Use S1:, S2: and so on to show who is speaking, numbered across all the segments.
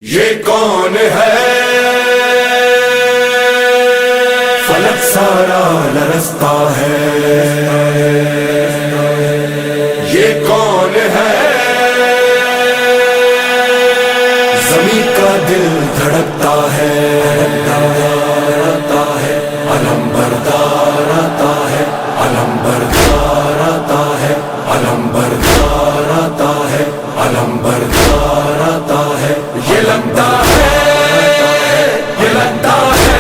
S1: یہ کون ہے فلک سارا لرزتا ہے، یہ کون ہے زمین کا دل دھڑکتا ہے، علم بردار آتا ہے، علم بردار آتا ہے، علم بردار آتا ہے، علم بردار آتا ہے۔ یہ لگتا ہے، یہ لگتا ہے،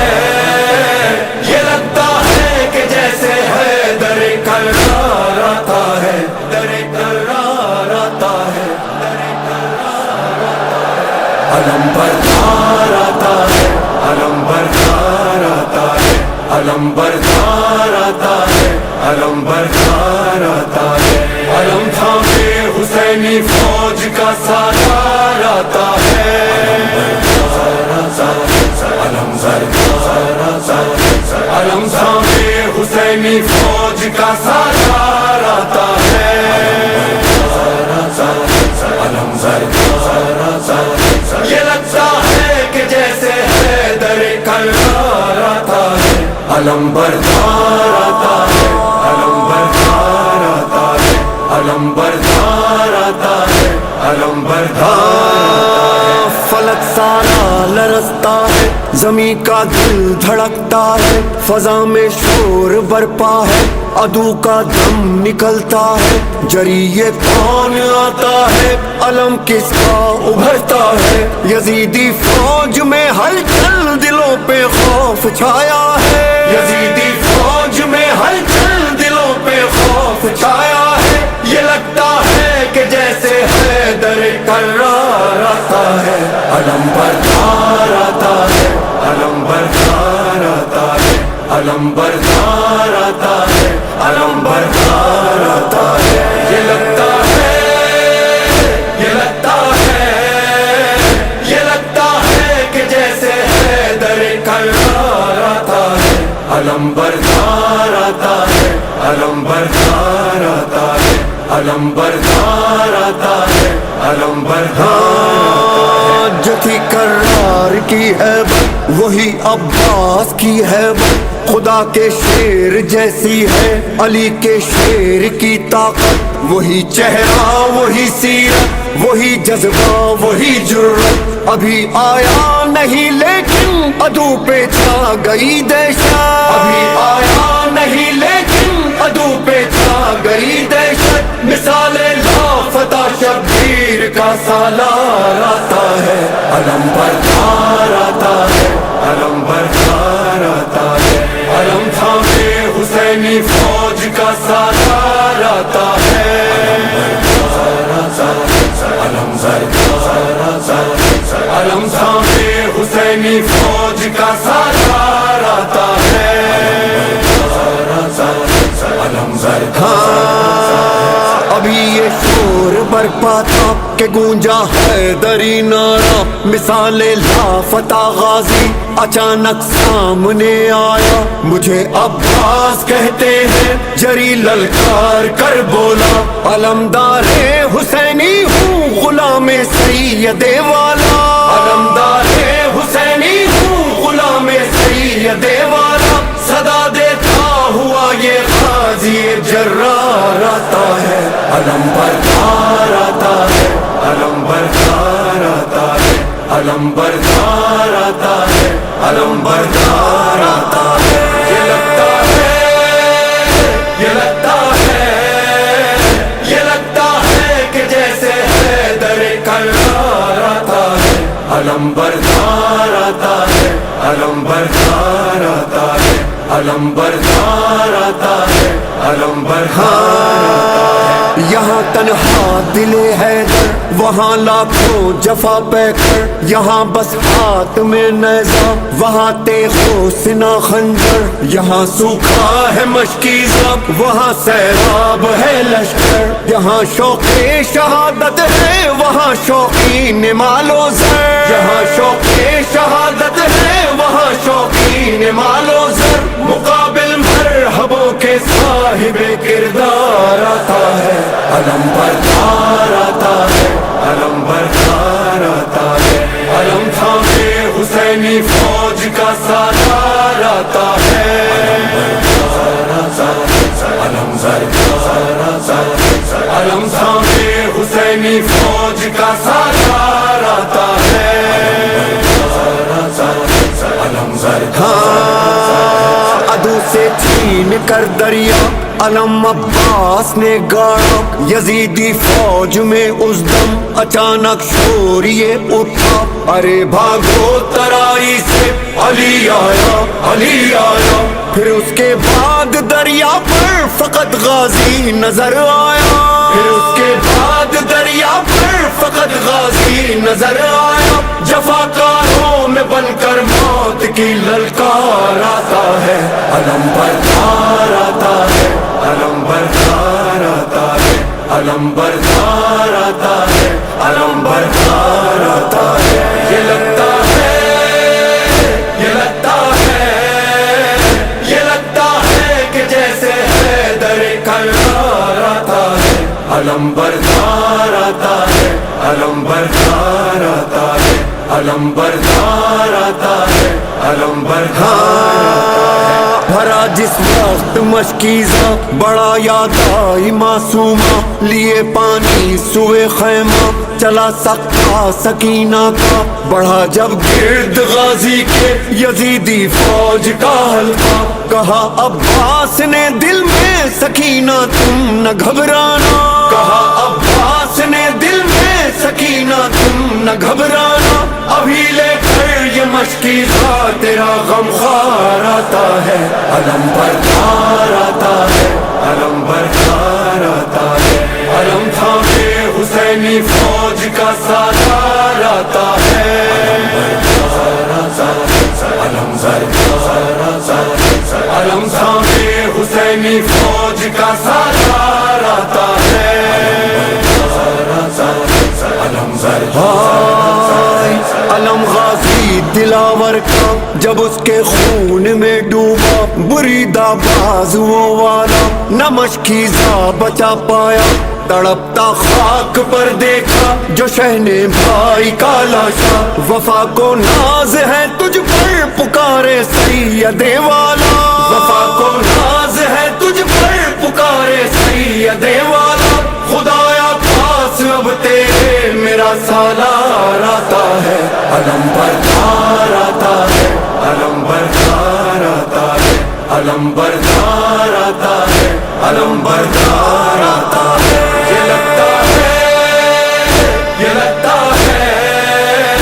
S1: یہ لگتا ہے کہ جیسے ہے در کرار آتا ہے، در کرار آتا ہے، در کرار آتا ہے۔ علم بردار آتا ہے، علم بردار آتا ہے، علم بردار آتا ہے، علم بردار آتا ہے۔ علم تھامے حسینی فوج کا سالار آتا ہے، علم بردار آتا ہے، علم تھامے حسینی فوج کا سالار آتا ہے، علم بردار آتا ہے۔ یہ لگتا ہے کہ جیسے ہے در کرار آتا ہے، علم بردار آتا ہے، علم بردار آتا ہے، علم بردار آتا ہے، علم بردار۔
S2: فلک سارا لرزتا ہے، زمین کا دل دھڑکتا ہے، فضا میں شور برپا ہے، عدو کا دم نکلتا ہے، جری یہ کون آتا ہے، علم کس کا ابھرتا ہے، یزیدی فوج میں ہلچل دلوں پہ خوف چھایا ہے،
S1: یزیدی فوج میں ہلچل دلوں پہ خوف چھایا ہے۔ یہ لگتا ہے کہ جیسے ہے در کرار آتا ہے، علم بردار آتا ہے، علم بردار آتا ہے، علم بردار آتا ہے، علم بردار آتا ہے۔ یہ لگتا ہے، یہ لگتا ہے، یہ لگتا ہے کہ جیسے ہے در کرار آتا ہے، علم بردار آتا ہے، علم بردار آتا ہے، علم بردار آتا ہے، علم بردار۔
S2: جو تھی کرار کی ہے وہی عباس کی ہے، خدا کے شیر جیسی ہے علی کے شیر کی طاقت، وہی چہرہ وہی سیرت وہی جذبہ وہی جرت، ابھی آیا نہیں لیکن عدو پہ چھا گئی دہشت،
S1: ابھی آیا نہیں لیکن عدو پہ چھا گئی دہشت، مثال لافتہ شبیر کا سالار آتا ہے، علم بردار آتا ہے، علم بردار آتا ہے، علم تھامے حسینی فوج کا سالار آتا ہے، علم بردار آتا ہے، علم تھامے حسینی فوج کا سالار آتا ہے، علم بردار۔
S2: ابھی یہ شور برپا تھا کہ گونجا حیدری نعرہ، مثال لافتہ غازی اچانک سامنے آیا، مجھے عباس کہتے ہیں جری للکار کر بولا، علمدار حسینی ہوں غلام سید والا،
S1: علمدار حسینی ہوں غلام سید والا، صدا دیتا ہوا یہ غازی جرار آتا ہے، علم بردار آتا ہے، علم بردار آتا ہے، علم بردار آتا ہے، علم بردار آتا ہے۔ یہ لگتا ہے، یہ لگتا ہے، یہ لگتا ہے کہ جیسے ہے در کرار آتا ہے، علم بردار آتا ہے، علم بردار آتا ہے، علم بردار آتا ہے، علم بردار آتا ہے۔
S2: یہاں تنہا دل حیدر وہاں لاکھوں جفا پہ کر، یہاں بس ہاتھ میں نیزہ وہاں تیغ و سنا خنجر، یہاں سوکھا ہے مشکی زب وہاں سیراب ہے لشکر، یہاں شوق شہادت ہے وہاں شوقین مال و زر،
S1: یہاں شوق شہادت ہے وہاں شوقین مال و زر، مقابل مرحبوں کے صاحب کردار آتا ہے، علم بردار آتا ہے، علم بردار آتا ہے، علم فوج کا سالار آتا ہے،
S2: عدو سے چھین کر دریا علم عباس نے گاڑا، یزیدی فوج میں اس دم اچانک شور یہ اٹھا، ارے بھاگو ترائی سے علی آیا، علی آیا، پھر اس کے بعد دریا پر فقط غازی نظر آیا، پھر اس کے بعد دریا پر فقط غازی نظر آیا، جفاکاروں میں بن کر موت کی للکار آتا ہے، علم بردار آتا ہے، علم بردار آتا ہے، علم بردار آتا ہے، علم بردار آتا ہے، یہ لگتا ہے، یہ لگتا ہے، یہ لگتا ہے کہ جیسے حیدر کرار آتا ہے، علم بردار آتا ہے، علم بردار آتا ہے، علم بردار آتا ہے، علم بردار آتا ہے۔ بھرا جس وقت مشکیزہ بڑا یاد آئی معصومہ، لیے پانی سوئے خیمہ چلا سکتا سکینہ کا، بڑھا جب گرد غازی کے یزیدی فوج کا حلقہ، کہا عباس نے دل میں سکینہ تم نہ گھبرانا، کہا عباس نے دل میں سکینہ تم نہ گھبرانا، ابھی لے کر یہ مشکیزہ تیرا غم خوار آتا ہے، علم بردار آتا ہے، علم بردار آتا ہے، علم تھامے حسینی فوج کا سالار آتا ہے، علم بردار آتا ہے، علم تھامے حسینی فوج کا سالار آتا ہے، علم غازی دلاور کا جب اس کے خون میں ڈوبا، بریدہ بازوؤں والا نہ مشکیزہ بچا پایا، تڑپتا خاک پر دیکھا جو شہنے بھائی کا لاشا، وفا کو ناز ہے تجھ پر پکارے سید والا، وفا کو ناز ہے تجھ پر پکارے سید والا، خدایا پاس اب تیرے میرا سالار آتا ہے، علم بردار آتا ہے، علم بردار آتا ہے، علم بردار آتا ہے، علم بردار آتا ہے، یہ لگتا ہے، یہ لگتا ہے،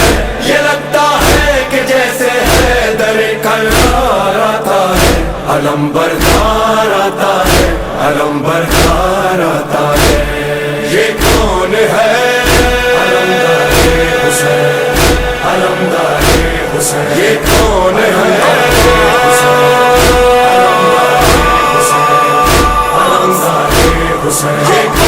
S2: یہ لگتا ہے کہ جیسے حیدر کرار آتا ہے، علم بردار آتا ہے، علم بردار آتا ہے، یہ کون ہے؟ علمدار حسین، علمدار حسین، یہ کون ہے؟ علمدار حسین، علمدار حسین، یہ